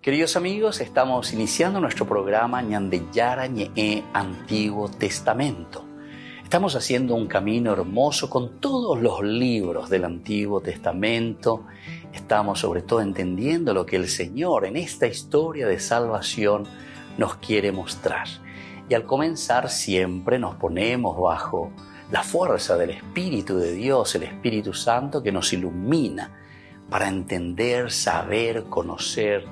Queridos amigos, estamos iniciando nuestro programa Ñandeyara Ñe'e Antiguo Testamento. Estamos haciendo un camino hermoso con todos los libros del Antiguo Testamento. Estamos sobre todo entendiendo lo que el Señor en esta historia de salvación nos quiere mostrar. Y al comenzar siempre nos ponemos bajo la fuerza del Espíritu de Dios, el Espíritu Santo que nos ilumina para entender, saber, conocer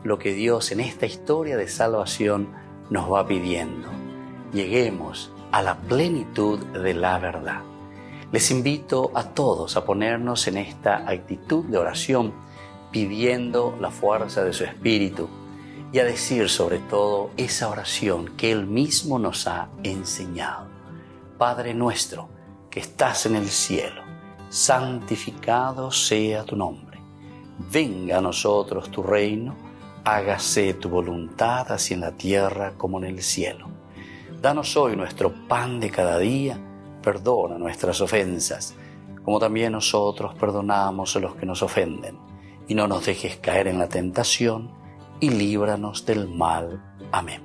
lo que Dios en esta historia de salvación nos va pidiendo. Lleguemos a la plenitud de la verdad. Les invito a todos a ponernos en esta actitud de oración, pidiendo la fuerza de su Espíritu y a decir sobre todo esa oración que Él mismo nos ha enseñado. Padre nuestro que estás en el cielo, santificado sea tu nombre. Venga a nosotros tu reino, hágase tu voluntad así en la tierra como en el cielo. Danos hoy nuestro pan de cada día, perdona nuestras ofensas, como también nosotros perdonamos a los que nos ofenden. Y no nos dejes caer en la tentación, y líbranos del mal. Amén.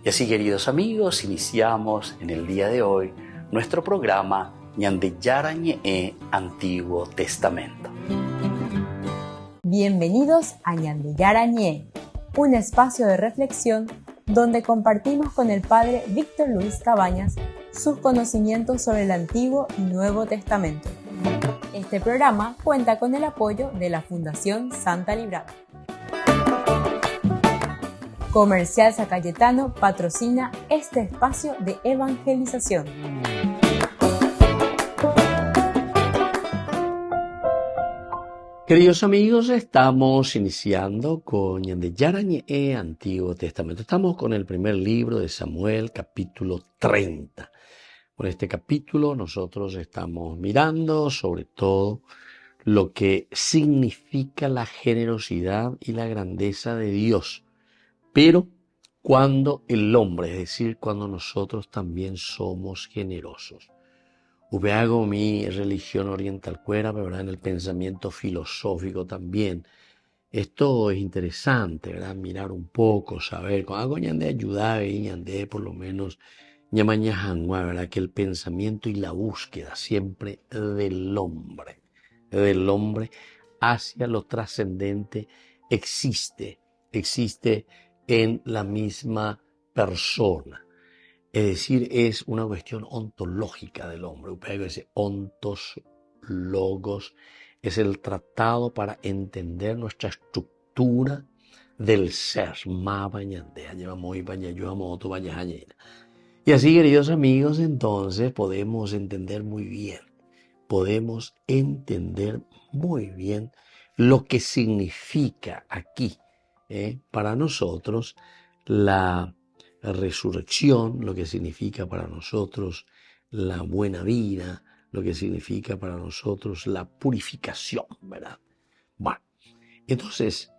Y así, queridos amigos, iniciamos en el día de hoy nuestro programa Ñandeyara Ñe'e Antiguo Testamento. Bienvenidos a Ñandeyara Ñe'e, un espacio de reflexión donde compartimos con el Padre Víctor Luis Cabañas sus conocimientos sobre el Antiguo y Nuevo Testamento. Este programa cuenta con el apoyo de la Fundación Santa Librada. Comercial San Cayetano patrocina este espacio de evangelización. Queridos amigos, estamos iniciando con Ñandeyara Ñe'e Antiguo Testamento. Estamos con el primer libro de Samuel, capítulo 30. Con este capítulo nosotros estamos mirando sobre todo lo que significa la generosidad y la grandeza de Dios. Pero cuando el hombre, es decir, cuando nosotros también somos generosos. Hago mi religión oriental cuera, ¿verdad? En el pensamiento filosófico también. Esto es interesante, ¿verdad? Mirar un poco, saber. Con algo ñande ayudar y ñande por lo menos ñamañajangua, ¿verdad? Que el pensamiento y la búsqueda siempre del hombre hacia lo trascendente existe en la misma persona. Es decir, es una cuestión ontológica del hombre. Ese ontos, logos, es el tratado para entender nuestra estructura del ser. Y así, queridos amigos, entonces podemos entender muy bien lo que significa aquí para nosotros la resurrección, lo que significa para nosotros la buena vida, lo que significa para nosotros la purificación, ¿verdad? Bueno, entonces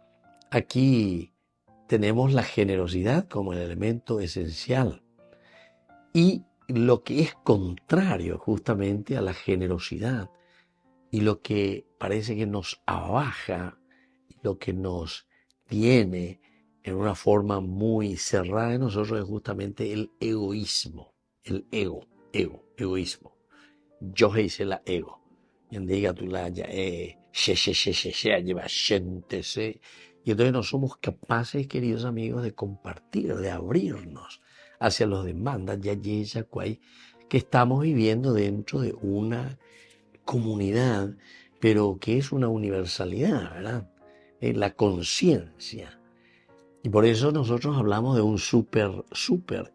aquí tenemos la generosidad como el elemento esencial y lo que es contrario justamente a la generosidad y lo que parece que nos abaja, lo que nos tiene en una forma muy cerrada de nosotros es justamente el egoísmo, el egoísmo. Yo hice la ego. Y entonces no somos capaces, queridos amigos, de compartir, de abrirnos hacia los demás, que estamos viviendo dentro de una comunidad, pero que es una universalidad, ¿verdad? La conciencia. Y por eso nosotros hablamos de un super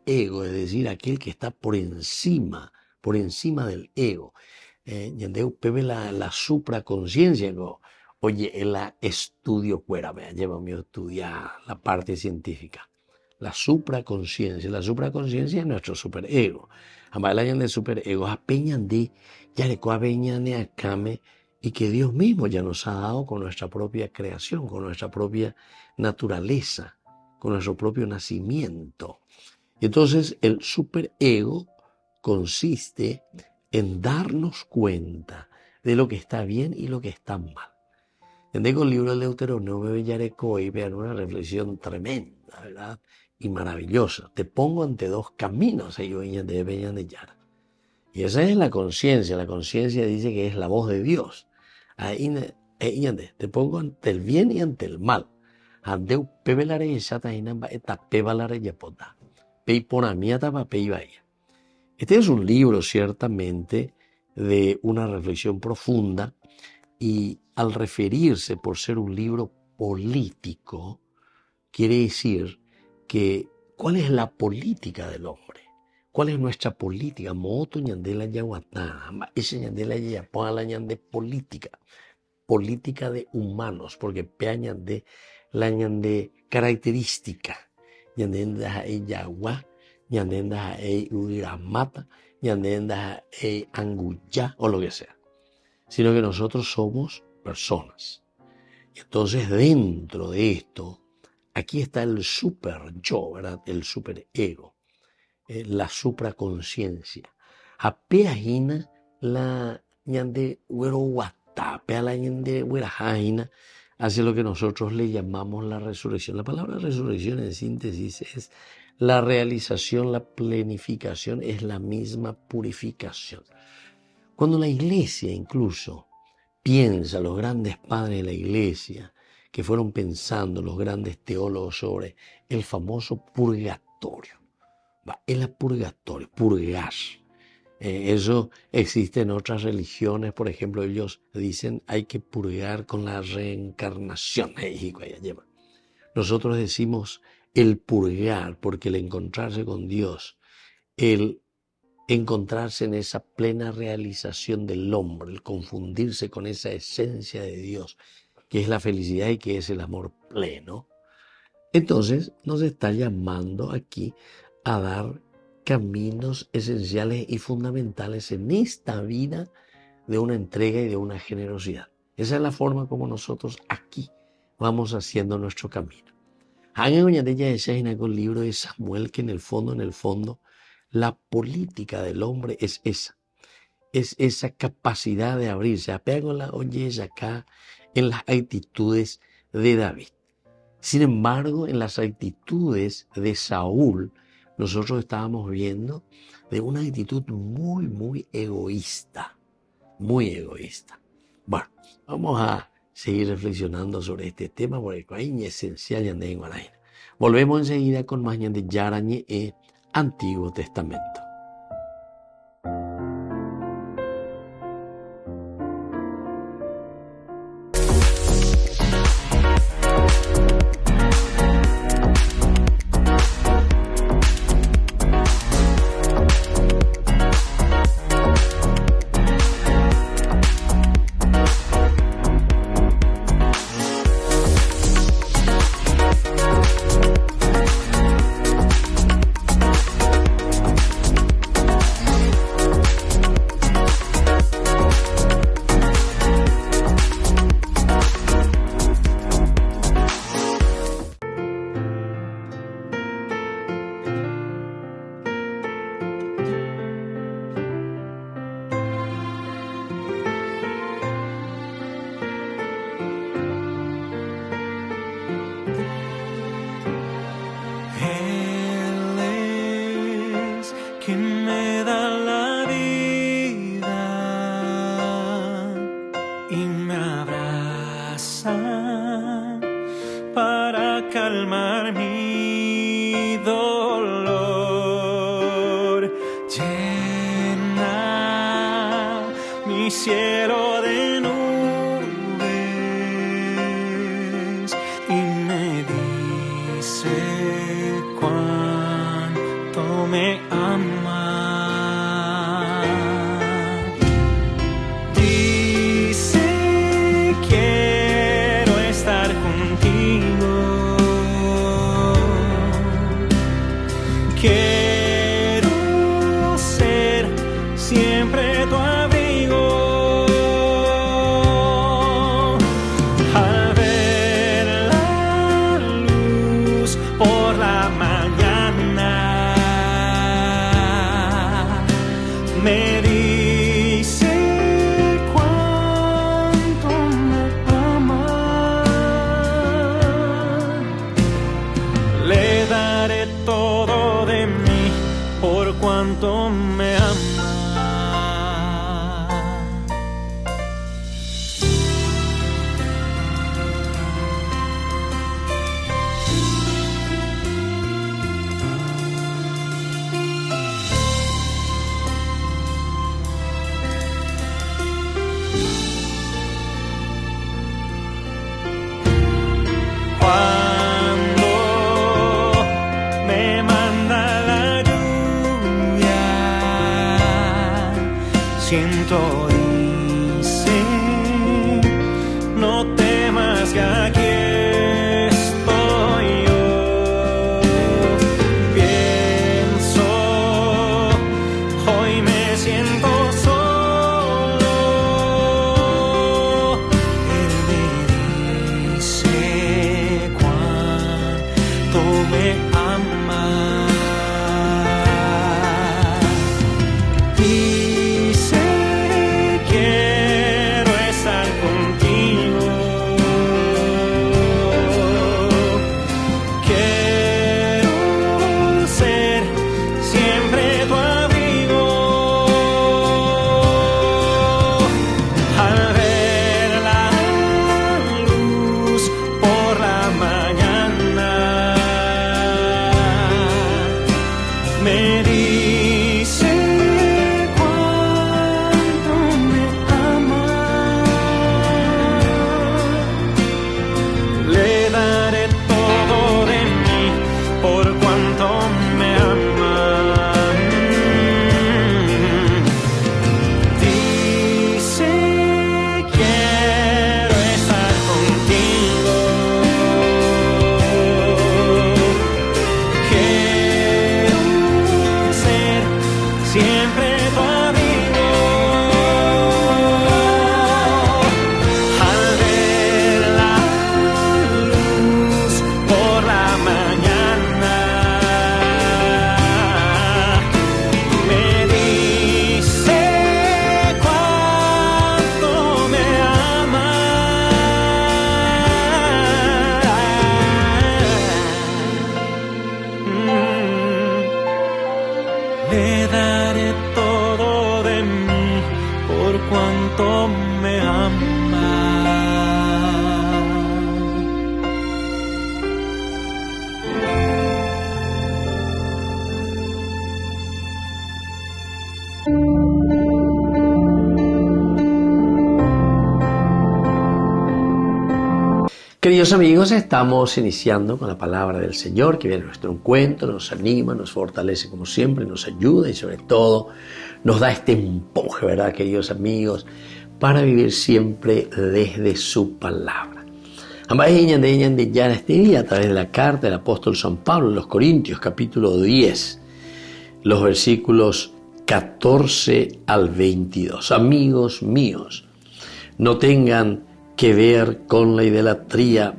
ego, es decir, aquel que está por encima del ego. La supraconciencia, oye, el estudio fuera, lleva mi estudiar la parte científica. La supraconciencia es nuestro superego. Además, la de superego, apeñan de, ya le coabeñan de acame, y que Dios mismo ya nos ha dado con nuestra propia creación, con nuestra propia naturaleza, con nuestro propio nacimiento. Y entonces el superego consiste en darnos cuenta de lo que está bien y lo que está mal. En el libro del Deuteronomio Yareco y vean una reflexión tremenda, ¿verdad? Y maravillosa. Te pongo ante dos caminos, de Yara. Y esa es la conciencia. La conciencia dice que es la voz de Dios. Ahí te pongo ante el bien y ante el mal. Este es un libro ciertamente de una reflexión profunda, y al referirse por ser un libro político, quiere decir que ¿cuál es la política del hombre? ¿Cuál es nuestra política? Moto ñandela yaguatá, ese ñandela yapala ñande política. Política de humanos, porque pea ñande la ñande característica. Ñandenda e yagua, ñandenda e uiramata, ñandenda e anguyá, o lo que sea. Sino que nosotros somos personas. Y entonces dentro de esto, aquí está el super yo, ¿verdad? El super ego, la supraconciencia. Apeajina la ñande huero guatá, pea la ñande huerajaina, hace lo que nosotros le llamamos la resurrección. La palabra resurrección en síntesis es la realización, la plenificación, es la misma purificación. Cuando la iglesia incluso piensa, los grandes padres de la iglesia, que fueron pensando los grandes teólogos sobre el famoso purgatorio. El purgatorio, purgar. Eso existe en otras religiones, por ejemplo, ellos dicen hay que purgar con la reencarnación. Nosotros decimos el purgar porque el encontrarse con Dios, el encontrarse en esa plena realización del hombre, el confundirse con esa esencia de Dios, que es la felicidad y que es el amor pleno. Entonces nos está llamando aquí a dar caminos esenciales y fundamentales en esta vida de una entrega y de una generosidad. Esa es la forma como nosotros aquí vamos haciendo nuestro camino. Con el libro de Samuel, que en el fondo, la política del hombre es esa capacidad de abrirse. Apego la oyes acá en las actitudes de David. Sin embargo, en las actitudes de Saúl, nosotros estábamos viendo de una actitud muy, muy egoísta. Muy egoísta. Bueno, vamos a seguir reflexionando sobre este tema porque es esencial. Volvemos enseguida con más de Yarañe Antiguo Testamento. Por la mañana cuánto me ama. Siento, dice, no temas que aquí estoy yo. Pienso, hoy me siento solo. Él me dice cuánto me ama. Me dice cuánto me ama. Le daré todo de mí por cuanto me ama. Dice quiero estar contigo. Siempre tu abrigo, al ver la luz por la mañana, me dice cuánto me ama. Le daré todo de mí por cuanto me ama. Queridos amigos, estamos iniciando con la palabra del Señor que viene a nuestro encuentro, nos anima, nos fortalece como siempre, nos ayuda y sobre todo nos da este empuje, ¿verdad, queridos amigos? Para vivir siempre desde su palabra. Ya en este día, a través de la carta del apóstol San Pablo a los Corintios, capítulo 10, los versículos 14 al 22. Amigos míos, no tengan que ver con la idolatría,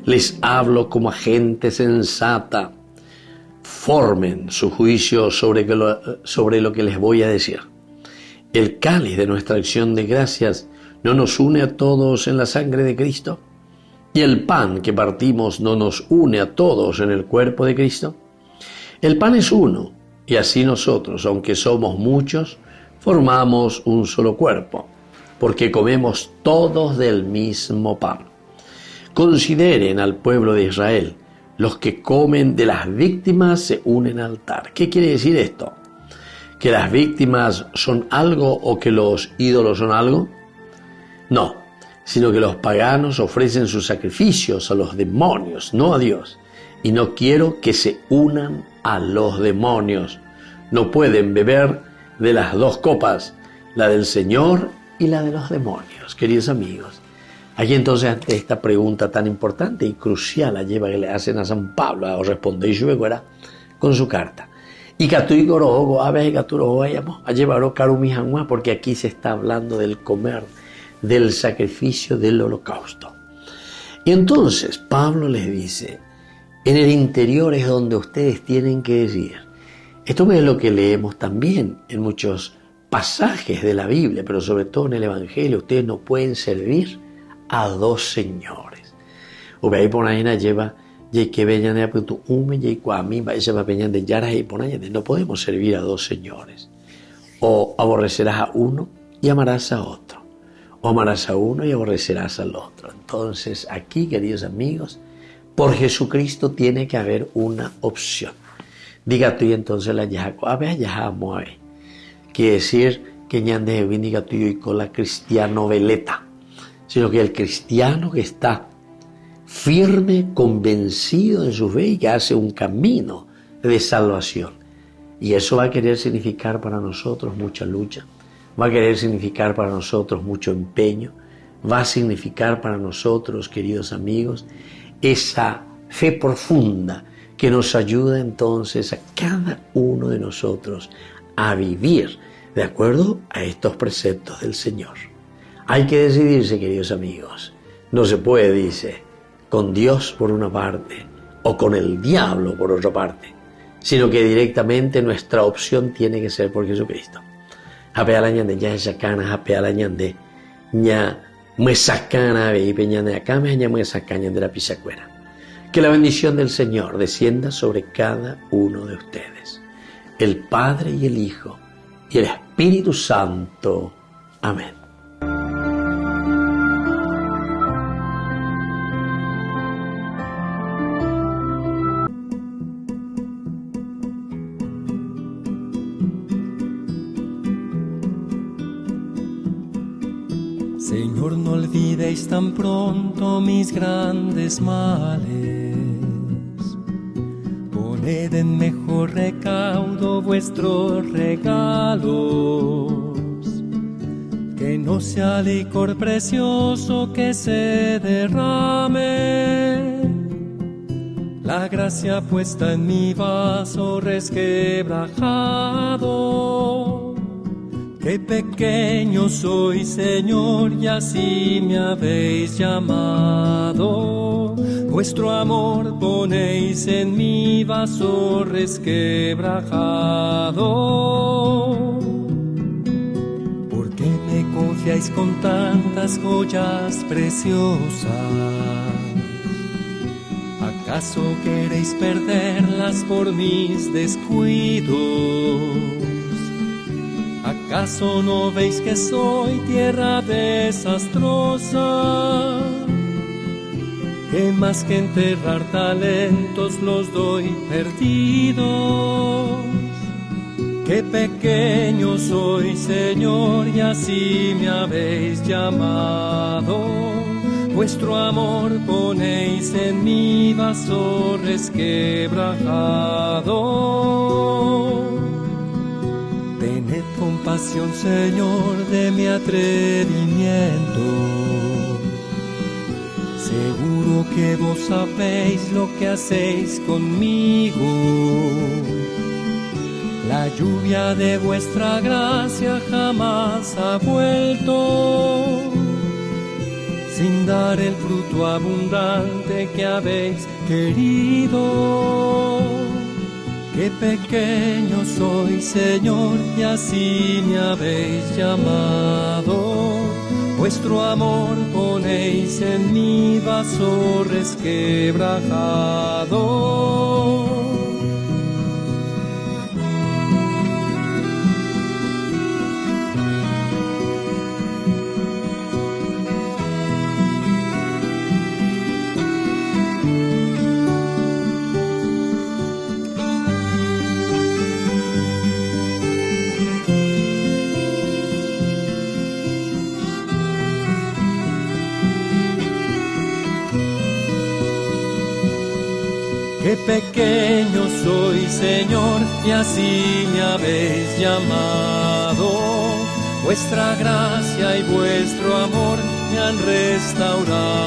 les hablo como a gente sensata. Formen su juicio sobre lo que les voy a decir. El cáliz de nuestra acción de gracias no nos une a todos en la sangre de Cristo, y el pan que partimos no nos une a todos en el cuerpo de Cristo. El pan es uno, y así nosotros, aunque somos muchos, formamos un solo cuerpo, porque comemos todos del mismo pan. Consideren al pueblo de Israel. Los que comen de las víctimas se unen al altar. ¿Qué quiere decir esto? ¿Que las víctimas son algo o que los ídolos son algo? No, sino que los paganos ofrecen sus sacrificios a los demonios, no a Dios. Y no quiero que se unan a los demonios. No pueden beber de las dos copas, la del Señor y la de los demonios. Queridos amigos, aquí entonces ante esta pregunta tan importante y crucial la lleva que le hacen a San Pablo, o respondéis luego con su carta. Y porque aquí se está hablando del comer, del sacrificio del holocausto. Y entonces Pablo les dice, en el interior es donde ustedes tienen que decir. Esto es lo que leemos también en muchos pasajes de la Biblia, pero sobre todo en el Evangelio. Ustedes no pueden servir a dos señores. Ahí por ahí lleva y que veñan de apunto ume y cuami va ese va peñan de yaras y ponañan. No podemos servir a dos señores. O aborrecerás a uno y amarás a otro. O amarás a uno y aborrecerás al otro. Entonces, aquí, queridos amigos, por Jesucristo tiene que haber una opción. Diga tú y entonces la yajaco, a ver, yajamo, a ver. Quiere decir que ñande de diga tú y con la cristiano veleta, sino que el cristiano que está firme, convencido en su fe y que hace un camino de salvación. Y eso va a querer significar para nosotros mucha lucha, va a querer significar para nosotros mucho empeño, va a significar para nosotros, queridos amigos, esa fe profunda que nos ayuda entonces a cada uno de nosotros a vivir de acuerdo a estos preceptos del Señor. Hay que decidirse, queridos amigos. No se puede, dice, con Dios por una parte o con el diablo por otra parte, sino que directamente nuestra opción tiene que ser por Jesucristo. Apealañande ya sacana, apealañande ña muesacana, ve peñane acá me ña muesacaña de la pisacuera. Que la bendición del Señor descienda sobre cada uno de ustedes, el Padre y el Hijo y el Espíritu Santo. Amén. Señor, no olvidéis tan pronto mis grandes males. Poned en mejor recaudo vuestros regalos. Que no sea licor precioso que se derrame. La gracia puesta en mi vaso resquebrajado. Qué pequeño soy, Señor, y así me habéis llamado. Vuestro amor ponéis en mi vaso resquebrajado. ¿Por qué me confiáis con tantas joyas preciosas? ¿Acaso queréis perderlas por mis descuidos? ¿Acaso no veis que soy tierra desastrosa? Que más que enterrar talentos los doy perdidos. Qué pequeño soy, Señor, y así me habéis llamado. Vuestro amor ponéis en mi vaso resquebrajado. Tened compasión, Señor, de mi atrevimiento. Seguro que vos sabéis lo que hacéis conmigo. La lluvia de vuestra gracia jamás ha vuelto, sin dar el fruto abundante que habéis querido. Qué pequeño soy, Señor, y así me habéis llamado. Vuestro amor ponéis en mi vaso resquebrajado. Qué pequeño soy, Señor, y así me habéis llamado. Vuestra gracia y vuestro amor me han restaurado.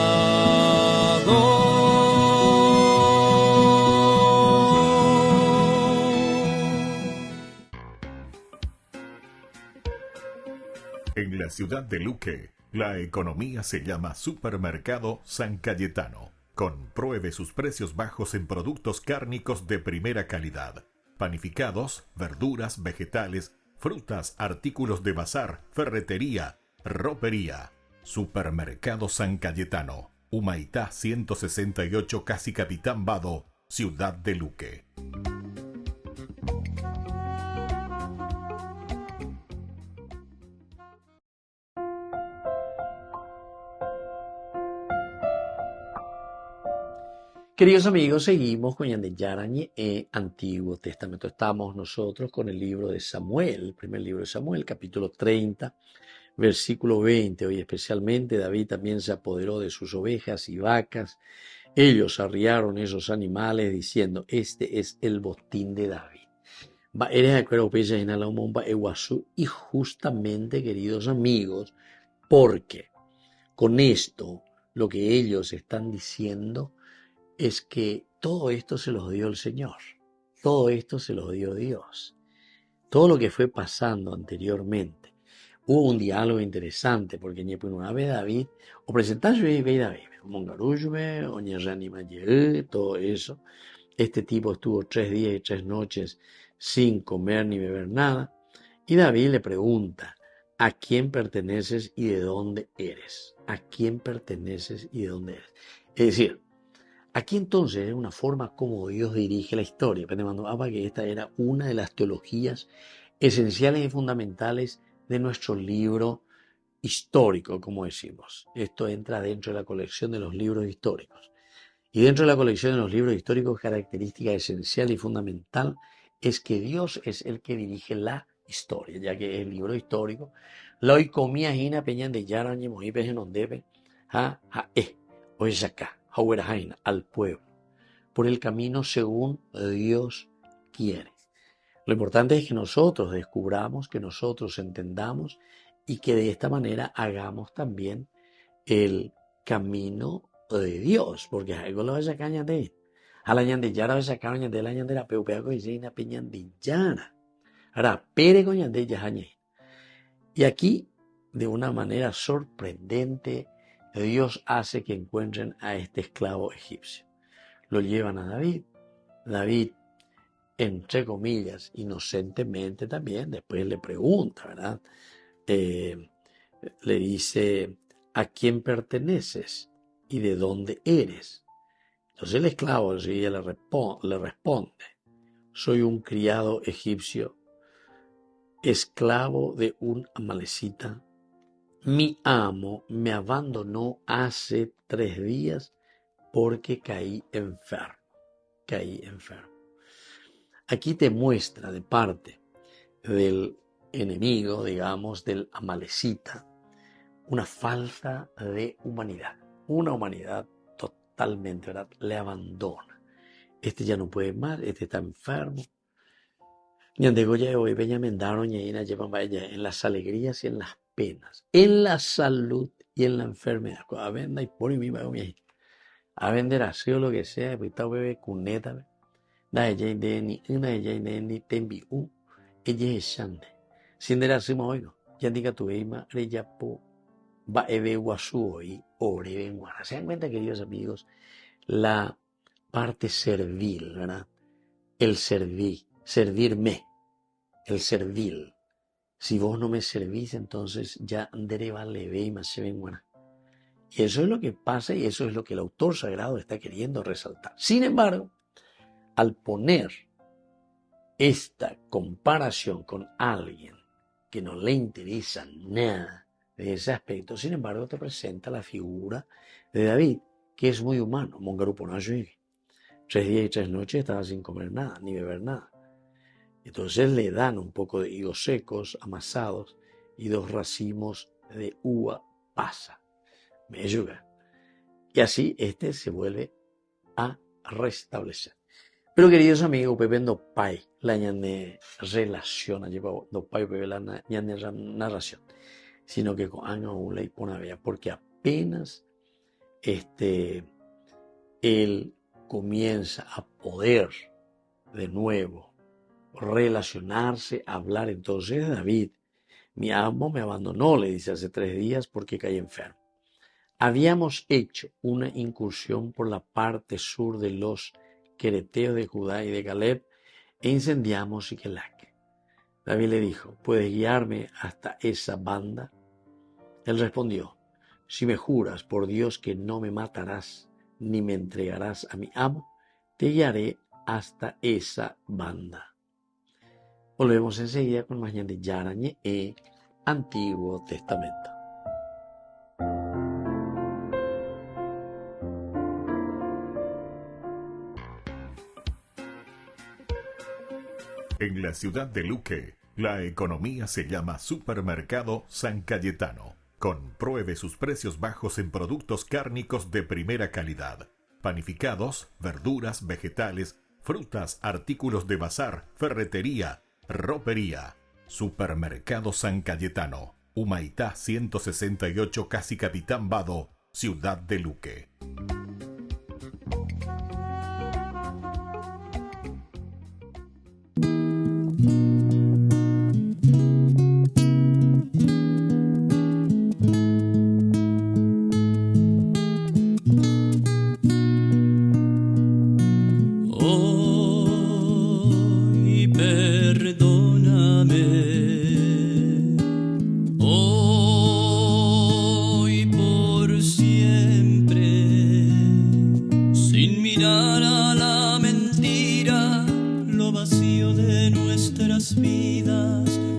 En la ciudad de Luque, la economía se llama Supermercado San Cayetano. Compruebe sus precios bajos en productos cárnicos de primera calidad. Panificados, verduras, vegetales, frutas, artículos de bazar, ferretería, ropería. Supermercado San Cayetano. Humaitá 168, casi Capitán Vado, Ciudad de Luque. Queridos amigos, seguimos con Yandeyarañe Antiguo Testamento. Estamos nosotros con el libro de Samuel, el primer libro de Samuel, capítulo 30, versículo 20. Hoy especialmente David también se apoderó de sus ovejas y vacas. Ellos arriaron esos animales diciendo, este es el botín de David. Y justamente, queridos amigos, porque con esto lo que ellos están diciendo es que todo esto se los dio el Señor, todo esto se los dio Dios, todo lo que fue pasando anteriormente. Hubo un diálogo interesante porque una vez David, o presentarse y ve David, Mongarujbe, todo eso. Este tipo estuvo 3 días y 3 noches sin comer ni beber nada. Y David le pregunta, ¿a quién perteneces y de dónde eres? ¿A quién perteneces y de dónde eres? Es decir, aquí entonces es una forma como Dios dirige la historia. Que esta era una de las teologías esenciales y fundamentales de nuestro libro histórico, como decimos. Esto entra dentro de la colección de los libros históricos. Y dentro de la colección de los libros históricos, característica esencial y fundamental es que Dios es el que dirige la historia, ya que es el libro histórico. La oikomía hina peñan de yarañe mojipe en ondebe, oisaka, al pueblo, por el camino según Dios quiere. Lo importante es que nosotros descubramos, que nosotros entendamos y que de esta manera hagamos también el camino de Dios, porque algo lo vaya a cañar de a la ñandillara vaya a cañar de la ñandera peupea coisina peñandillara ahora pere coñande yañe. Y aquí, de una manera sorprendente, Dios hace que encuentren a este esclavo egipcio. Lo llevan a David. David, entre comillas, inocentemente también, después le pregunta, ¿verdad? Le dice, ¿a quién perteneces y de dónde eres? Entonces el esclavo enseguida le responde, soy un criado egipcio, esclavo de un amalecita. Mi amo me abandonó hace 3 días porque caí enfermo. Aquí te muestra de parte del enemigo, digamos, del amalecita, una falta de humanidad. Una humanidad totalmente, ¿verdad? Le abandona. Este ya no puede más, este está enfermo. En las alegrías y en las penas, en la salud y en la enfermedad. A vender así o lo que sea, pues está bebé cuneta. Da ella ni una ella ni tembi ella es shande. Sin de la sima oigo, ya diga tu eima, reya po, va ebe guasu hoy, ore benguara. ¿Se dan cuenta, queridos amigos? La parte servil, ¿verdad? El servirme, el servil. Si vos no me servís, entonces ya dereva leve y más se benguara. Y eso es lo que pasa y eso es lo que el autor sagrado está queriendo resaltar. Sin embargo, al poner esta comparación con alguien que no le interesa nada de ese aspecto, sin embargo te presenta la figura de David, que es muy humano. Mongaruponayo, 3 días y 3 noches estaba sin comer nada, ni beber nada. Entonces le dan un poco de higos secos, amasados, y 2 racimos de uva pasa. Me ayuda. Y así este se vuelve a restablecer. Pero queridos amigos, Pepe no pai la ñane relación, no pai Pepe la ñane narración, sino que con año una y pone vea, porque apenas él comienza a poder de nuevo relacionarse, hablar, entonces David, mi amo me abandonó, le dice hace 3 días porque caí enfermo. Habíamos hecho una incursión por la parte sur de los quereteos de Judá y de Caleb e incendiamos Siquelac. David le dijo, ¿puedes guiarme hasta esa banda? Él respondió, Si me juras por Dios que no me matarás ni me entregarás a mi amo, te guiaré hasta esa banda. Volvemos enseguida con más Ñan de Yara Ñe'e, Antiguo Testamento. En la ciudad de Luque, la economía se llama Supermercado San Cayetano. Compruebe sus precios bajos en productos cárnicos de primera calidad. Panificados, verduras, vegetales, frutas, artículos de bazar, ferretería, ropería. Supermercado San Cayetano. Humaitá 168, Casi Capitán Vado, ciudad de Luque.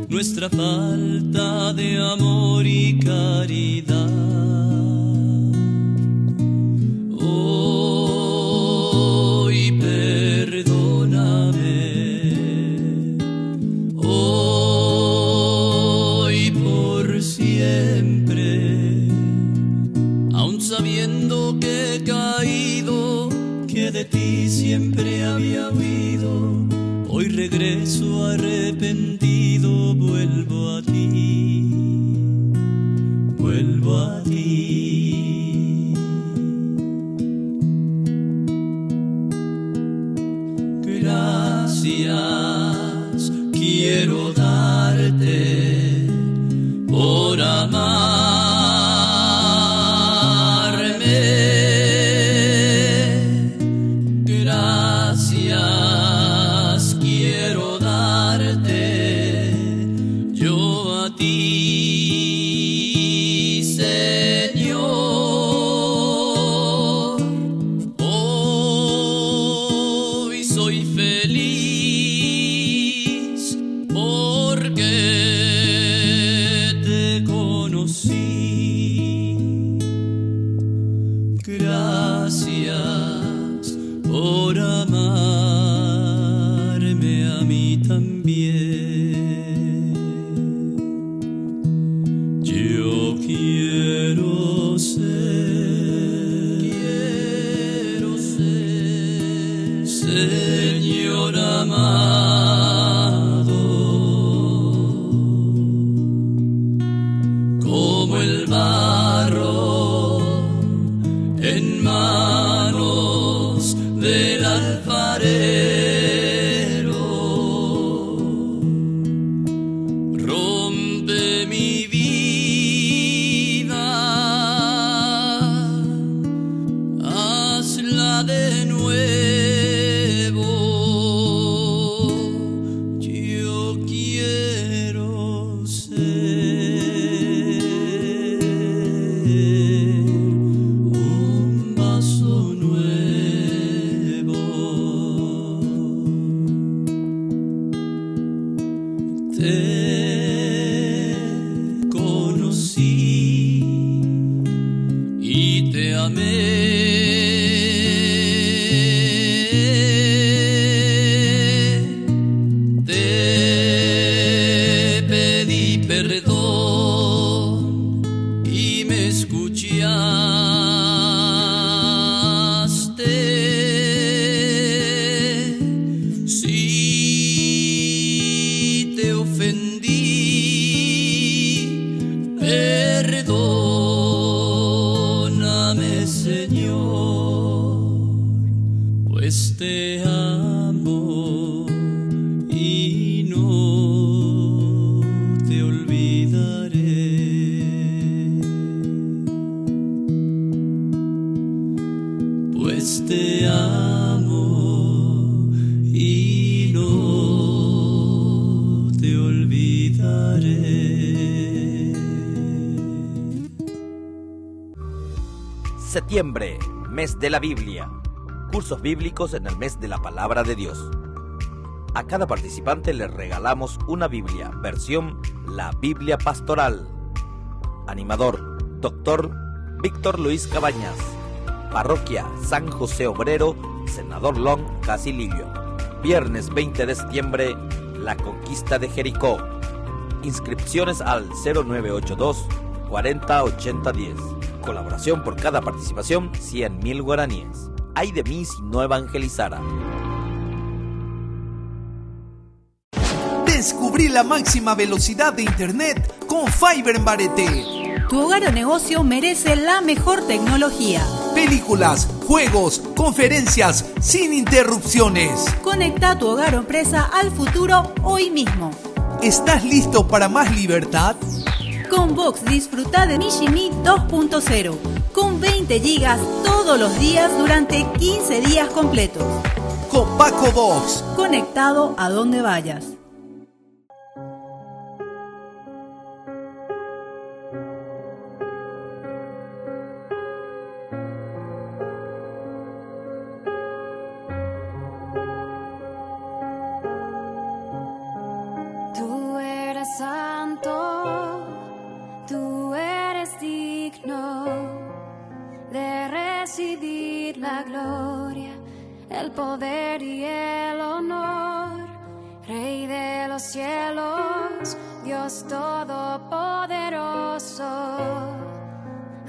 Nuestra falta de amor y caridad. Hoy perdóname, hoy por siempre, aun sabiendo que he caído, que de ti siempre había huido. Hoy regreso arrepentido, vuelvo a ti, vuelvo a ti. Gracias quiero darte por amarme. Gracias por amarme a mí también. Yo quiero ser, Señor amado, como el barro en manos del alfarero. Rompe mi vida, hazla de nuevo. Yo quiero ser un vaso nuevo. Te conocí y te amé. Te pedí perdón y me escuchaste. Si te ofendí, perdóname, Señor, pues te amo y no te olvidaré. Pues te amo y no te olvidaré. septiembre, mes de la Biblia. Cursos bíblicos en el mes de la Palabra de Dios. A cada participante le regalamos una Biblia, versión La Biblia Pastoral. Animador, Dr. Víctor Luis Cabañas. Parroquia San José Obrero, Senador Long, Casilillo. Viernes 20 de septiembre, La Conquista de Jericó. Inscripciones al 0982 40 80 10. Colaboración por cada participación, 100.000 guaraníes. Ay de mí si no evangelizara. Descubrí la máxima velocidad de internet con Fiber en Barete. Tu hogar o negocio merece la mejor tecnología. Películas, juegos, conferencias, sin interrupciones. Conecta tu hogar o empresa al futuro hoy mismo. ¿Estás listo para más libertad? Con Vox disfruta de Mishimi 2.0 con 20 gigas todos los días durante 15 días completos. Con Paco Vox. Conectado a donde vayas. Tú eres santo, tú eres digno de recibir la gloria, el poder y el honor. Rey de los cielos, Dios todopoderoso,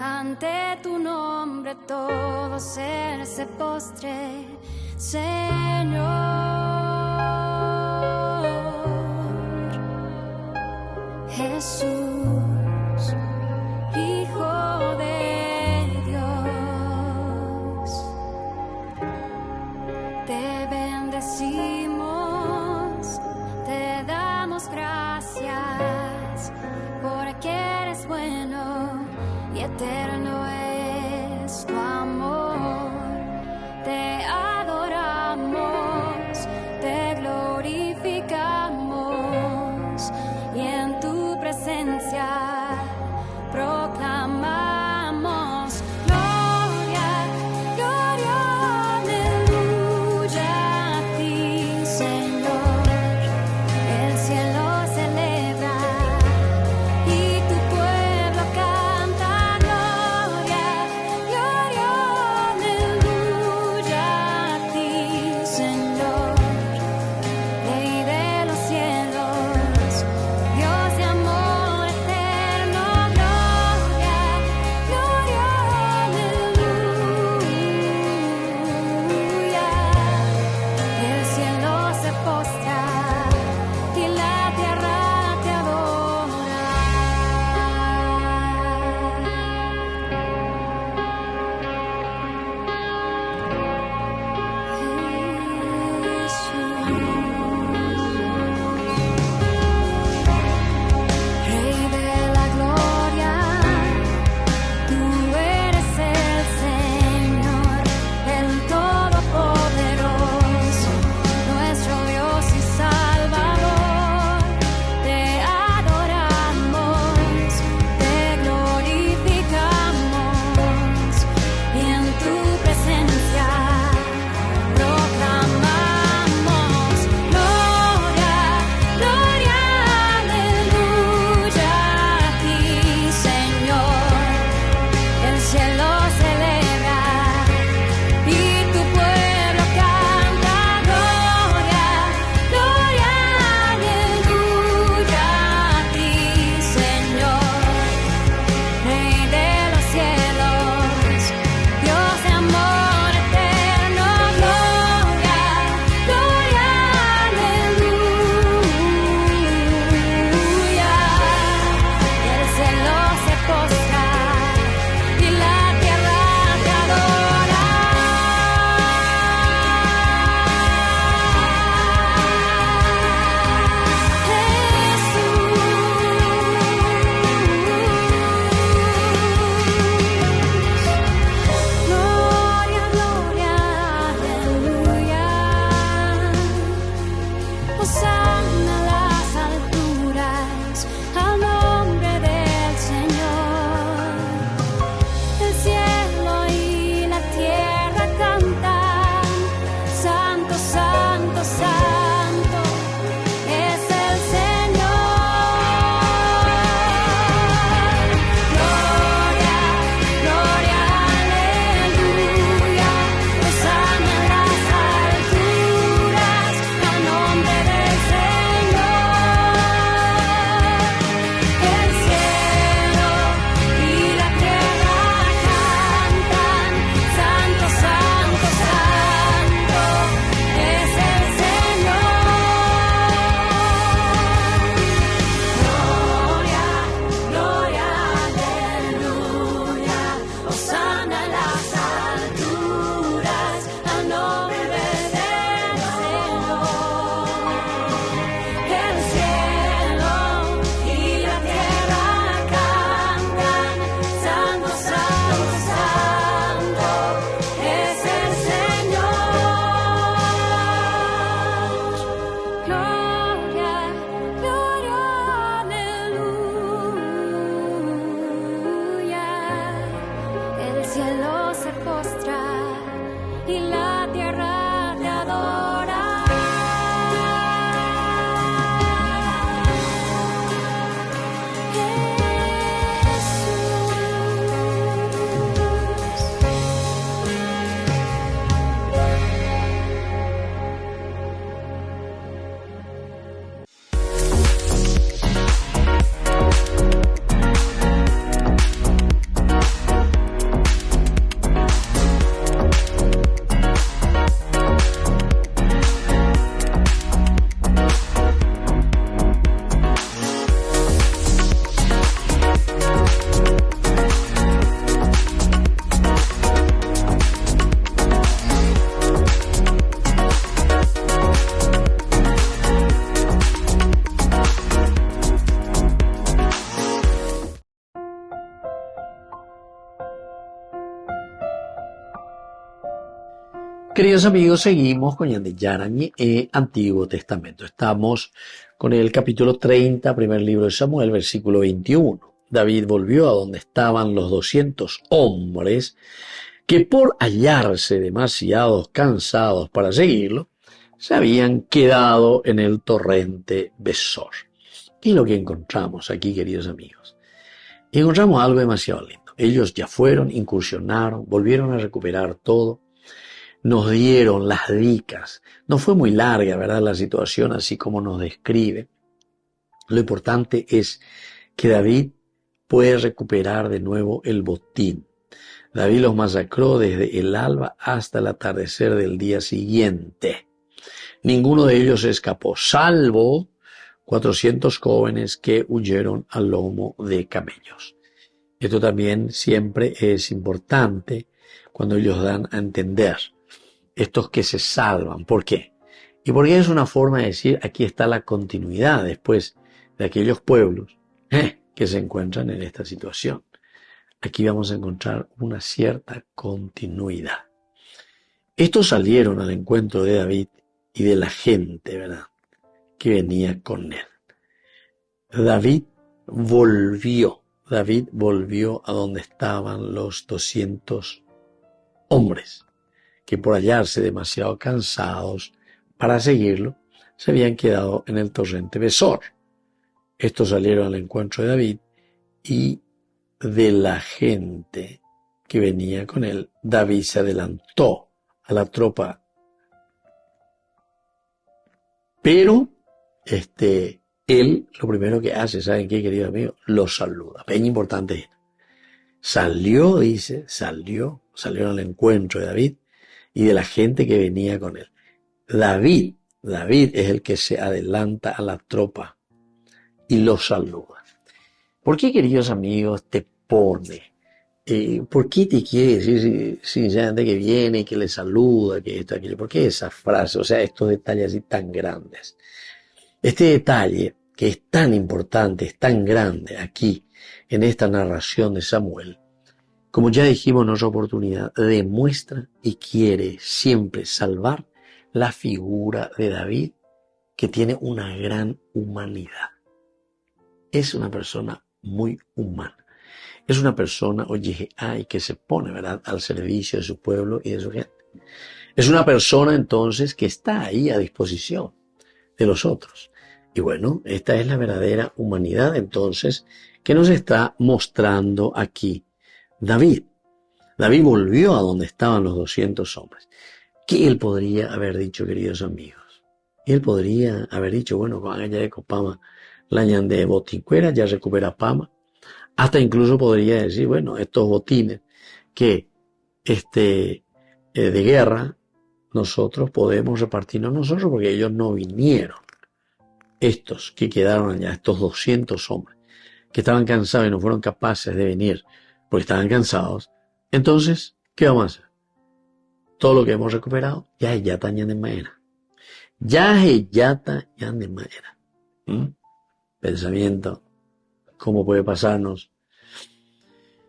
ante tu nombre todo ser se postre, Señor. Jesús, Hijo de Dios, te bendecimos, te damos gracias, porque eres bueno y eterno es tu amor. Te adoramos, te glorificamos y en tu presencia proclamamos gloria, gloria, aleluya a ti, Señor. El cielo celebra Queridos amigos, seguimos con Yarañe Antiguo Testamento. Estamos con el capítulo 30, primer libro de Samuel, versículo 21. David volvió a donde estaban los 200 hombres que por hallarse demasiado cansados para seguirlo, se habían quedado en el torrente Besor. ¿Qué es lo que encontramos aquí, queridos amigos? Encontramos algo demasiado lindo. Ellos ya fueron, incursionaron, volvieron a recuperar todo. Nos dieron las dicas. No fue muy larga, ¿verdad?, la situación así como nos describe. Lo importante es que David puede recuperar de nuevo el botín. David los masacró desde el alba hasta el atardecer del día siguiente. Ninguno de ellos escapó, salvo 400 jóvenes que huyeron al lomo de camellos. Esto también siempre es importante cuando ellos dan a entender. Estos que se salvan. ¿Por qué? Y porque es una forma de decir, aquí está la continuidad después de aquellos pueblos que se encuentran en esta situación. Aquí vamos a encontrar una cierta continuidad. Estos salieron al encuentro de David y de la gente, ¿verdad?, que venía con él. David volvió a donde estaban los 200 hombres que por hallarse demasiado cansados para seguirlo, se habían quedado en el torrente Besor. Estos salieron al encuentro de David y de la gente que venía con él. David se adelantó a la tropa, pero él lo primero que hace, ¿saben qué, querido amigo? Los saluda. Bien importante. Salieron al encuentro de David y de la gente que venía con él. David es el que se adelanta a la tropa y los saluda. ¿Por qué, queridos amigos, te pone? ¿Por qué te quiere decir sinceramente que viene, que le saluda, que esto, aquello? ¿Por qué esa frase? O sea, estos detalles así tan grandes. Este detalle que es tan importante, es tan grande aquí en esta narración de Samuel, como ya dijimos en otra oportunidad, demuestra y quiere siempre salvar la figura de David, que tiene una gran humanidad. Es una persona muy humana. Es una persona, que se pone, ¿verdad?, al servicio de su pueblo y de su gente. Es una persona, entonces, que está ahí a disposición de los otros. Y bueno, esta es la verdadera humanidad, entonces, que nos está mostrando aquí David. David volvió a donde estaban los 200 hombres. ¿Qué él podría haber dicho, queridos amigos? Él podría haber dicho, bueno, con allá de Copama, la ñande de botincuera, ya recupera Pama. Hasta incluso podría decir, bueno, estos botines que de guerra, nosotros podemos repartirnos nosotros porque ellos no vinieron. Estos que quedaron allá, estos 200 hombres, que estaban cansados y no fueron capaces de venir porque estaban cansados. Entonces, ¿qué vamos a hacer? Todo lo que hemos recuperado, ya es yata ñan de maera. Ya es yata ñan de maera. Pensamiento, ¿cómo puede pasarnos?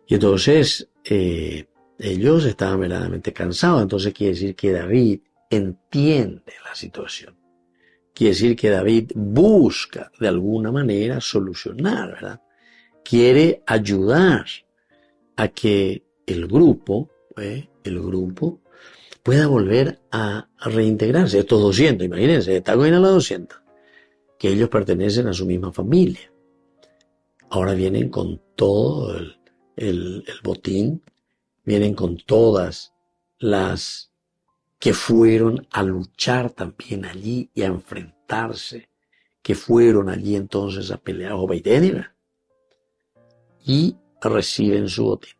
Y entonces, ellos estaban verdaderamente cansados. Entonces quiere decir que David entiende la situación. Quiere decir que David busca de alguna manera solucionar, ¿verdad? Quiere ayudar a que el grupo pueda volver a reintegrarse. Estos 200, imagínense, está con las 200, que ellos pertenecen a su misma familia. Ahora vienen con todo el botín, vienen con todas las que fueron a luchar también allí y a enfrentarse, que fueron allí entonces a pelear y reciben su botín.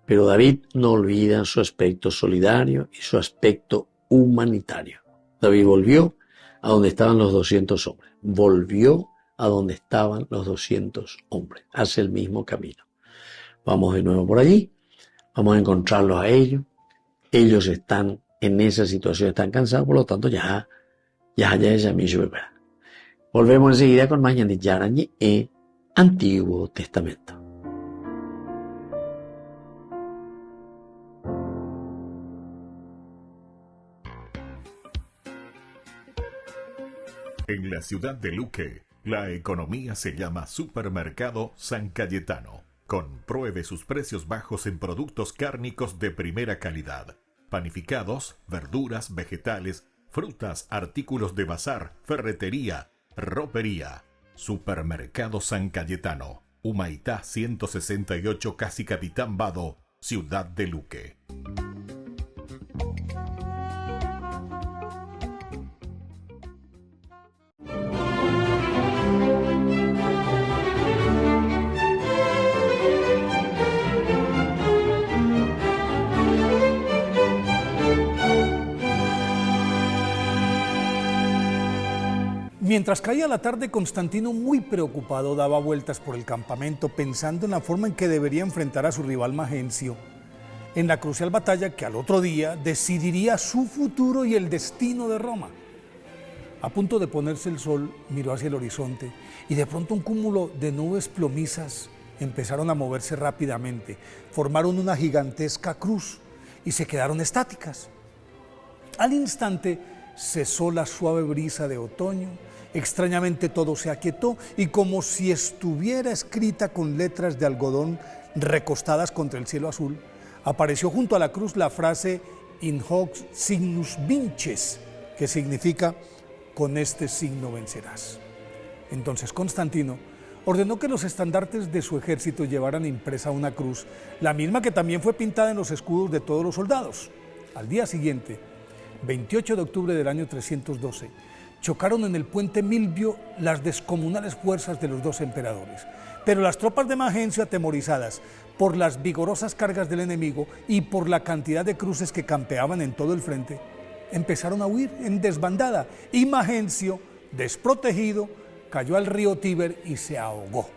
Pero David no olvida su aspecto solidario y su aspecto humanitario. David volvió a donde estaban los 200 hombres. Volvió a donde estaban los 200 hombres. Hace el mismo camino. Vamos de nuevo por allí. Vamos a encontrarlos a ellos. Ellos están en esa situación, están cansados, por lo tanto ya es a mí. Volvemos enseguida con más de Yarañe en Antiguo Testamento. En la ciudad de Luque, la economía se llama Supermercado San Cayetano. Compruebe sus precios bajos en productos cárnicos de primera calidad. Panificados, verduras, vegetales, frutas, artículos de bazar, ferretería, ropería. Supermercado San Cayetano. Humaitá 168, Casi Capitán Vado, Ciudad de Luque. Mientras caía la tarde, Constantino, muy preocupado, daba vueltas por el campamento pensando en la forma en que debería enfrentar a su rival Magencio en la crucial batalla que al otro día decidiría su futuro y el destino de Roma. A punto de ponerse el sol, miró hacia el horizonte y de pronto un cúmulo de nubes plomizas empezaron a moverse rápidamente, formaron una gigantesca cruz y se quedaron estáticas. Al instante cesó la suave brisa de otoño. Extrañamente todo se aquietó y como si estuviera escrita con letras de algodón recostadas contra el cielo azul, apareció junto a la cruz la frase "In hoc signus vinces", que significa "con este signo vencerás". Entonces Constantino ordenó que los estandartes de su ejército llevaran impresa una cruz, la misma que también fue pintada en los escudos de todos los soldados. Al día siguiente, 28 de octubre del año 312, chocaron en el puente Milvio las descomunales fuerzas de los dos emperadores. Pero las tropas de Magencio, atemorizadas por las vigorosas cargas del enemigo y por la cantidad de cruces que campeaban en todo el frente, empezaron a huir en desbandada y Magencio, desprotegido, cayó al río Tíber y se ahogó.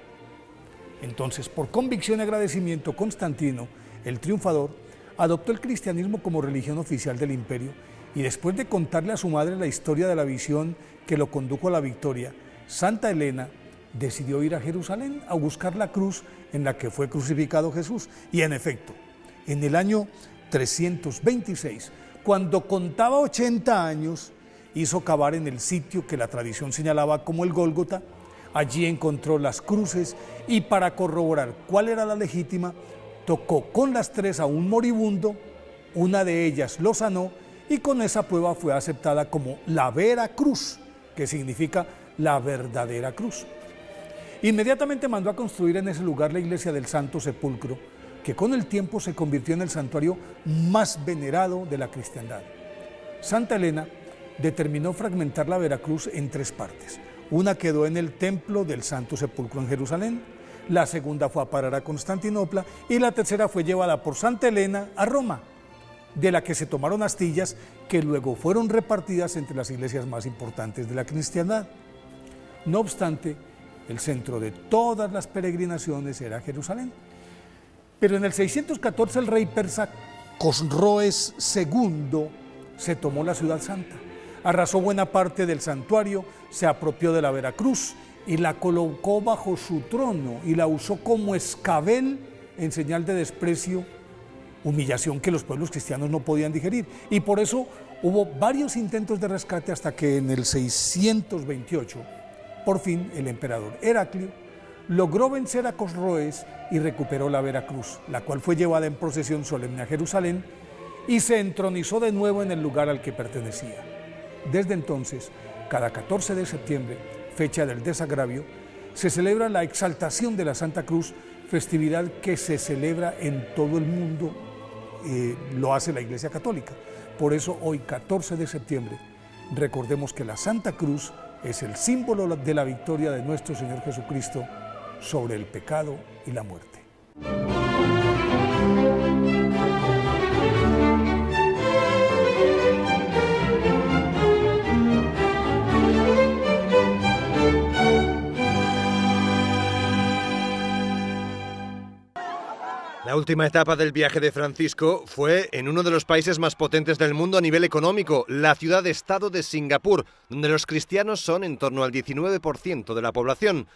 Entonces, por convicción y agradecimiento, Constantino, el triunfador, adoptó el cristianismo como religión oficial del imperio y después de contarle a su madre la historia de la visión que lo condujo a la victoria, Santa Elena decidió ir a Jerusalén a buscar la cruz en la que fue crucificado Jesús. Y en efecto, en el año 326, cuando contaba 80 años, hizo cavar en el sitio que la tradición señalaba como el Gólgota. Allí encontró las cruces y para corroborar cuál era la legítima, tocó con las tres a un moribundo, una de ellas lo sanó y con esa prueba fue aceptada como la vera cruz, que significa la verdadera cruz. Inmediatamente mandó a construir en ese lugar la iglesia del Santo Sepulcro, que con el tiempo se convirtió en el santuario más venerado de la cristiandad. Santa Elena determinó fragmentar la vera cruz en tres partes. Una quedó en el templo del Santo Sepulcro en Jerusalén, la segunda fue a parar a Constantinopla y la tercera fue llevada por Santa Elena a Roma, de la que se tomaron astillas que luego fueron repartidas entre las iglesias más importantes de la cristiandad. No obstante, el centro de todas las peregrinaciones era Jerusalén. Pero en el 614 el rey persa Cosroes II se tomó la ciudad santa, arrasó buena parte del santuario, se apropió de la vera cruz y la colocó bajo su trono y la usó como escabel en señal de desprecio, humillación que los pueblos cristianos no podían digerir. Y por eso hubo varios intentos de rescate hasta que en el 628, por fin, el emperador Heraclio logró vencer a Cosroes y recuperó la vera cruz, la cual fue llevada en procesión solemne a Jerusalén y se entronizó de nuevo en el lugar al que pertenecía. Desde entonces, cada 14 de septiembre, fecha del desagravio, se celebra la exaltación de la Santa Cruz, festividad que se celebra en todo el mundo, lo hace la Iglesia Católica. Por eso hoy, 14 de septiembre, recordemos que la Santa Cruz es el símbolo de la victoria de nuestro Señor Jesucristo sobre el pecado y la muerte. La última etapa del viaje de Francisco fue en uno de los países más potentes del mundo a nivel económico, la ciudad-estado de Singapur, donde los cristianos son en torno al 19% de la población.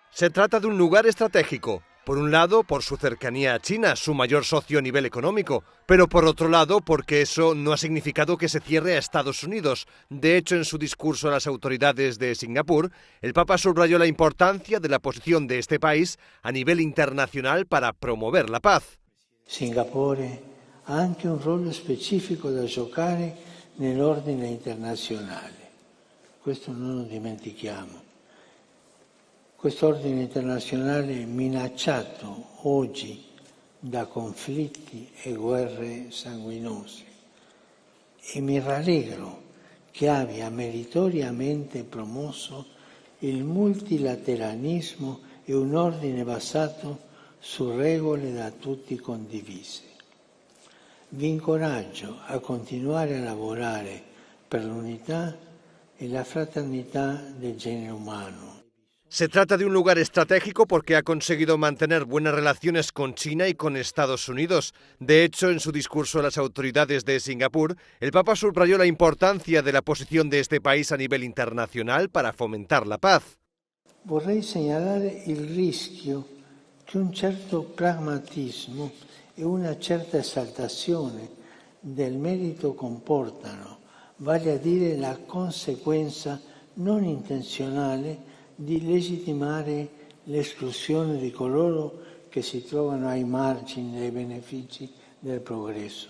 Se trata de un lugar estratégico, Por un lado, por su cercanía a China, su mayor socio a nivel económico, pero por otro lado, porque eso no ha significado que se cierre a Estados Unidos. De hecho, en su discurso a las autoridades de Singapur, el Papa subrayó la importancia de la posición de este país a nivel internacional para promover la paz. Singapore ha anche un ruolo specifico da giocare nell'ordine internazionale. Questo non lo dimentichiamo. Quest'ordine internazionale minacciato oggi da conflitti e guerre sanguinose. E mi rallegro che abbia meritoriamente promosso il multilateralismo e un ordine basato su regole da tutti condivise. Vi incoraggio a continuare a lavorare per l'unità e la fraternità del genere umano. Se trata de un lugar estratégico porque ha conseguido mantener buenas relaciones con China y con Estados Unidos. De hecho, en su discurso a las autoridades de Singapur, el Papa subrayó la importancia de la posición de este país a nivel internacional para fomentar la paz. Vorrei segnalare il rischio che un certo pragmatismo e una certa esaltazione del merito comportano, vale a dire la conseguenza non intenzionale di legittimare l'esclusione di coloro che si trovano ai margini dei benefici del progreso.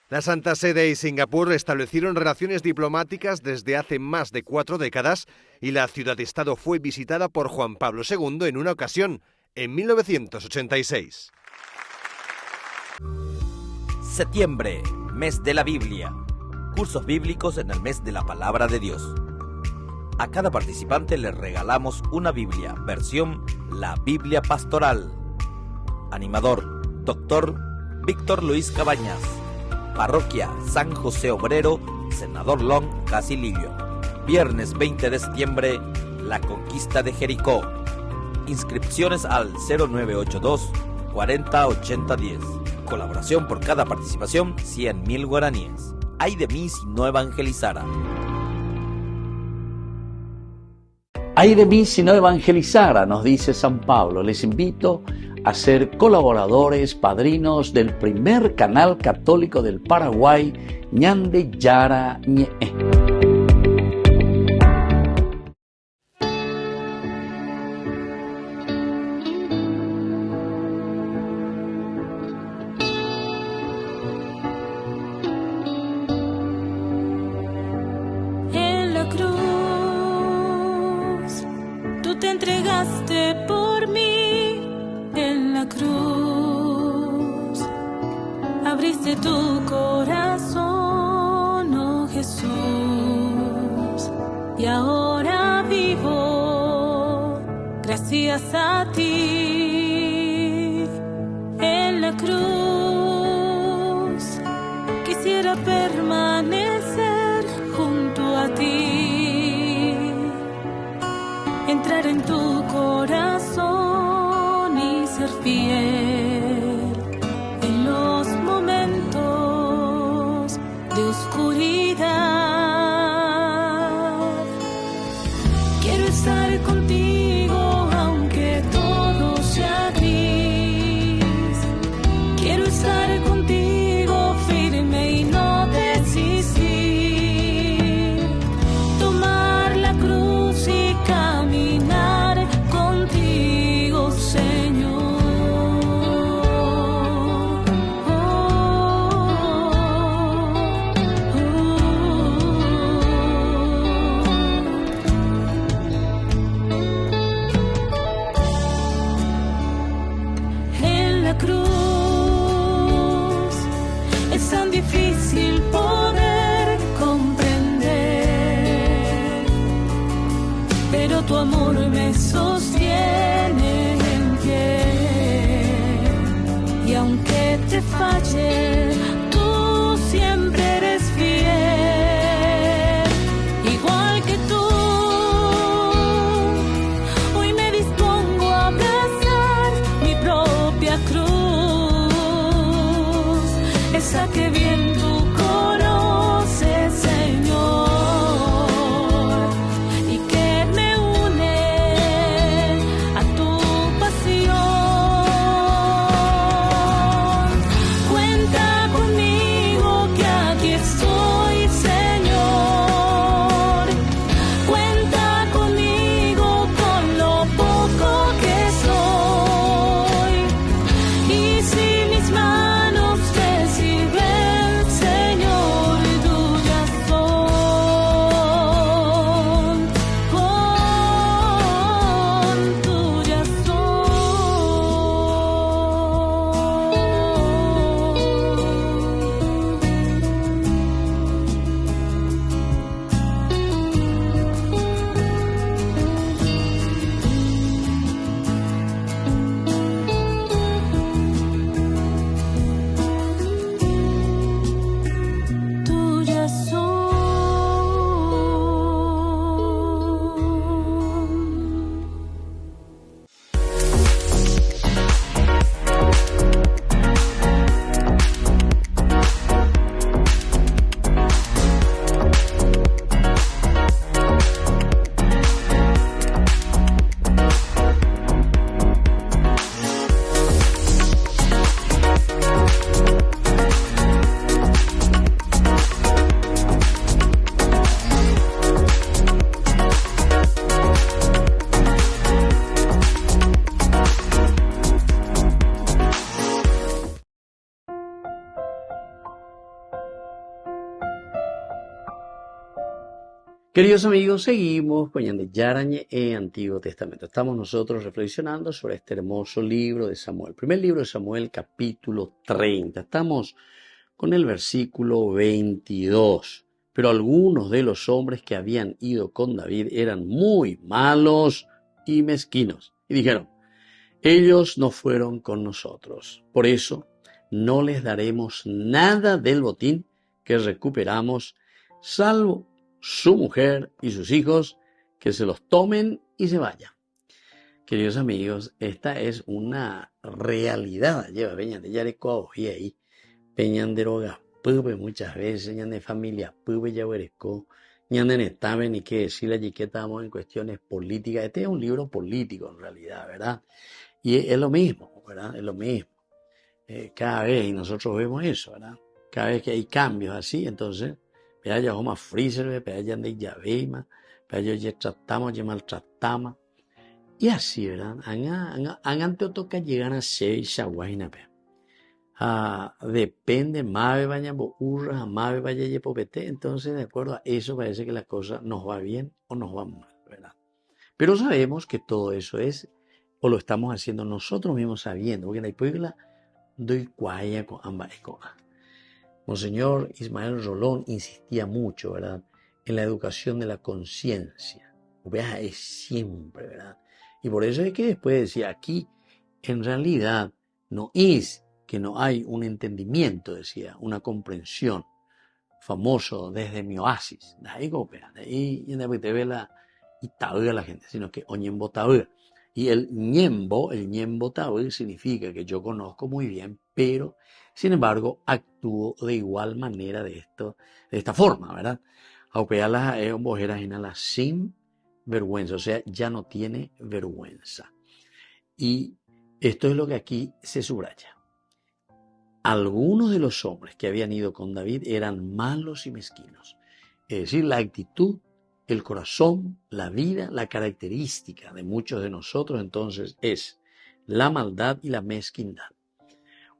La Santa Sede y Singapur establecieron relaciones diplomáticas desde hace más de 4 décadas y la ciudad-estado fue visitada por Juan Pablo II en una ocasión, en 1986. Septiembre, mes de la Biblia. Cursos bíblicos en el mes de la Palabra de Dios. A cada participante le regalamos una Biblia, versión La Biblia Pastoral. Animador, Dr. Víctor Luis Cabañas. Parroquia San José Obrero, Senador Long, Casilillo. Viernes 20 de septiembre, La Conquista de Jericó. Inscripciones al 0982 40 80 10. Colaboración por cada participación, 100.000 guaraníes. Ay de mí si no evangelizara. Ay de mí si no evangelizara, nos dice San Pablo. Les invito a ser colaboradores, padrinos del primer canal católico del Paraguay, Ñande Yara Ñe'e. Por mí en la cruz, abriste tu corazón, oh Jesús, y ahora vivo gracias a ti. En la cruz quisiera permanecer junto a ti, entrar en tu corazón y ser fiel en los momentos de oscuridad. Quiero estar contigo aunque todo sea gris. Quiero estar contigo firme y no desistir. Tomar la cruz y caminar contigo, Señor. En la cruz es tan difícil poder comprender, pero tu amor me sostiene en pie. Y aunque te falle, tú siempre eres fiel. Igual que tú, hoy me dispongo a abrazar mi propia cruz, esa que bien tú conoces, Señor, y que me une a tu pasión. Queridos amigos, seguimos con Yarañe en Antiguo Testamento. Estamos nosotros reflexionando sobre este hermoso libro de Samuel. Primer libro de Samuel, capítulo 30. Estamos con el versículo 22. Pero algunos de los hombres que habían ido con David eran muy malos y mezquinos. Y dijeron, ellos no fueron con nosotros. Por eso no les daremos nada del botín que recuperamos, salvo su mujer y sus hijos, que se los tomen y se vayan. Queridos amigos, esta es una realidad. Lleva peñan de yareco y ahí, peñan de roga, pube muchas veces, peñan de familia, pube yahuereco, ñan de netabe, ni qué decir allí que estamos en cuestiones políticas. Este es un libro político en realidad, ¿verdad? Y es lo mismo, ¿verdad? Es lo mismo. Cada vez, y nosotros vemos eso, ¿verdad? Cada vez que hay cambios así, entonces, peaya homa freezer, peaya de yaveima, peaya ya tratamos, ya maltratamos. Y así, ¿verdad? Antes toca llegar a ser shawaina, depende, mave vaya urra, mave vaya yepopete. Entonces, de acuerdo a eso, parece que la cosa nos va bien o nos va mal, ¿verdad? Pero sabemos que todo eso es, o lo estamos haciendo nosotros mismos sabiendo, porque la hipócrita doy cuaya con ambas cosas. Monseñor Ismael Rolón insistía mucho, ¿verdad?, en la educación de la conciencia. Vea, es siempre, ¿verdad? Y por eso es que después decía, aquí en realidad no es que no hay un entendimiento, decía, una comprensión, famoso desde mi oasis. De ahí copia, de ahí te ve la itaúga la gente, sino que oñembo taúga. Y el ñembo taúga significa que yo conozco muy bien, pero sin embargo actúo de igual manera de esta forma, ¿verdad? Aupealas es mujeres en la sin vergüenza, o sea, ya no tiene vergüenza. Y esto es lo que aquí se subraya. Algunos de los hombres que habían ido con David eran malos y mezquinos. Es decir, la actitud, el corazón, la vida, la característica de muchos de nosotros entonces es la maldad y la mezquindad.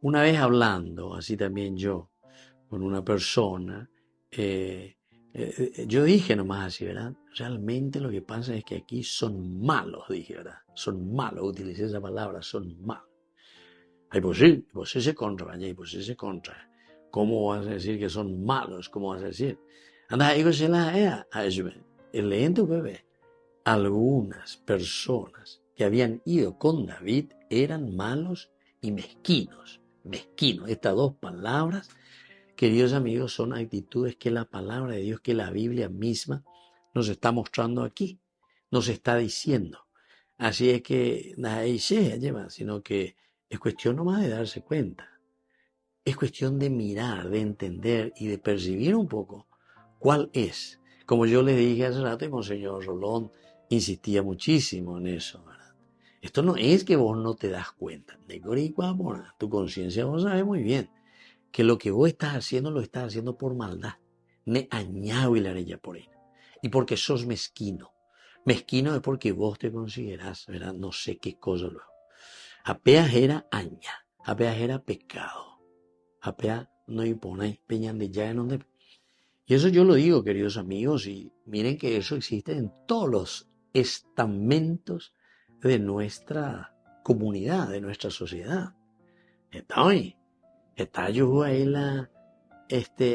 Una vez hablando, así también yo, con una persona, yo dije nomás así, ¿verdad? Realmente lo que pasa es que aquí son malos, dije, ¿verdad? Son malos, utilicé esa palabra, son malos. Ay, pues sí, pues ese contra, vaya, pues ese contra. ¿Cómo vas a decir que son malos? ¿Cómo vas a decir? Anda, digo, se la el leyente bebé. Algunas personas que habían ido con David eran malos y mezquinos. Mezquinos. Estas dos palabras, queridos amigos, son actitudes que la palabra de Dios, que la Biblia misma nos está mostrando aquí, nos está diciendo. Así es que nadie se lleva, sino que es cuestión nomás de darse cuenta. Es cuestión de mirar, de entender y de percibir un poco cuál es. Como yo le dije hace rato, y Monseñor Rolón insistía muchísimo en eso, ¿verdad? Esto no es que vos no te das cuenta. Tu conciencia vos sabés muy bien que lo que vos estás haciendo lo estás haciendo por maldad. Ne añado y la arella por él. Y porque sos mezquino. Mezquino es porque vos te considerás, ¿verdad? No sé qué cosa luego. Apeas era aña, apeas era pecado. Apeas no imponéis peñan de ya en donde. Y eso yo lo digo, queridos amigos, y miren que eso existe en todos los estamentos de nuestra comunidad, de nuestra sociedad. Está yo ahí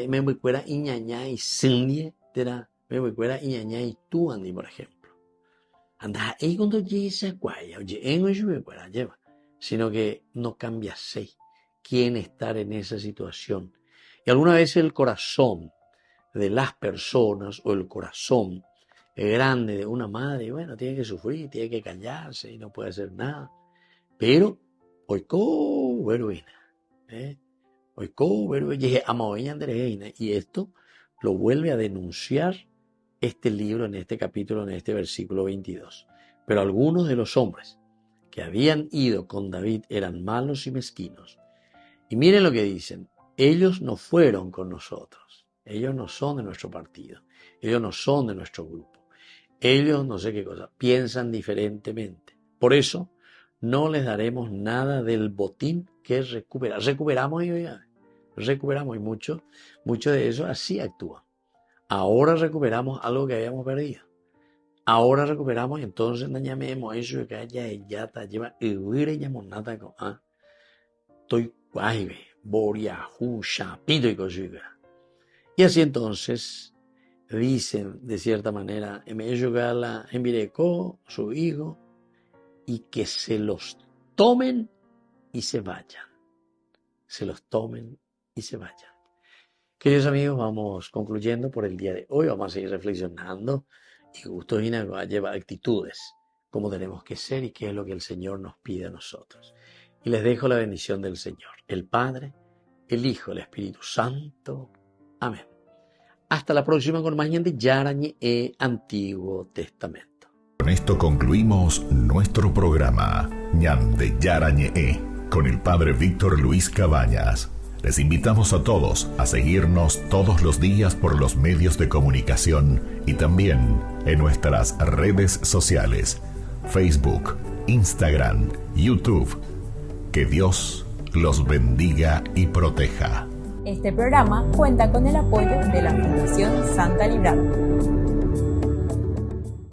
me voy fuera iñaña y sindie, me voy fuera iñaña y tú andi, por ejemplo. Anda ahí cuando llegue esa guaya, oye, en eso me fuera lleva, sino que no cambia quién estar en esa situación. Y alguna vez el corazón de las personas o el corazón grande de una madre, bueno, tiene que sufrir, tiene que callarse y no puede hacer nada. Pero, y esto lo vuelve a denunciar este libro en este capítulo, en este versículo 22. Pero algunos de los hombres que habían ido con David eran malos y mezquinos. Y miren lo que dicen, ellos no fueron con nosotros. Ellos no son de nuestro partido. Ellos no son de nuestro grupo. Ellos no sé qué cosa. Piensan diferentemente. Por eso no les daremos nada del botín que recuperamos y mucho de eso así actúan. ahora recuperamos algo que habíamos perdido. Ahora recuperamos, entonces dañamos eso que haya ella ta lleva huire nada con estoy guaybe boria jusha pito y cosiga. Y así entonces dicen de cierta manera la envirecó su hijo y que se los tomen y se vayan. Se los tomen y se vayan. Queridos amigos, vamos concluyendo por el día de hoy. Vamos a seguir reflexionando y justo lleva actitudes, cómo tenemos que ser y qué es lo que el Señor nos pide a nosotros. Y les dejo la bendición del Señor, el Padre, el Hijo, el Espíritu Santo. Amén. Hasta la próxima con más de Yarañe Antiguo Testamento. Con esto concluimos nuestro programa Ñande Yarañe con el Padre Víctor Luis Cabañas. Les invitamos a todos a seguirnos todos los días por los medios de comunicación y también en nuestras redes sociales, Facebook, Instagram, YouTube. Que Dios los bendiga y proteja. Este programa cuenta con el apoyo de la Fundación Santa Librada.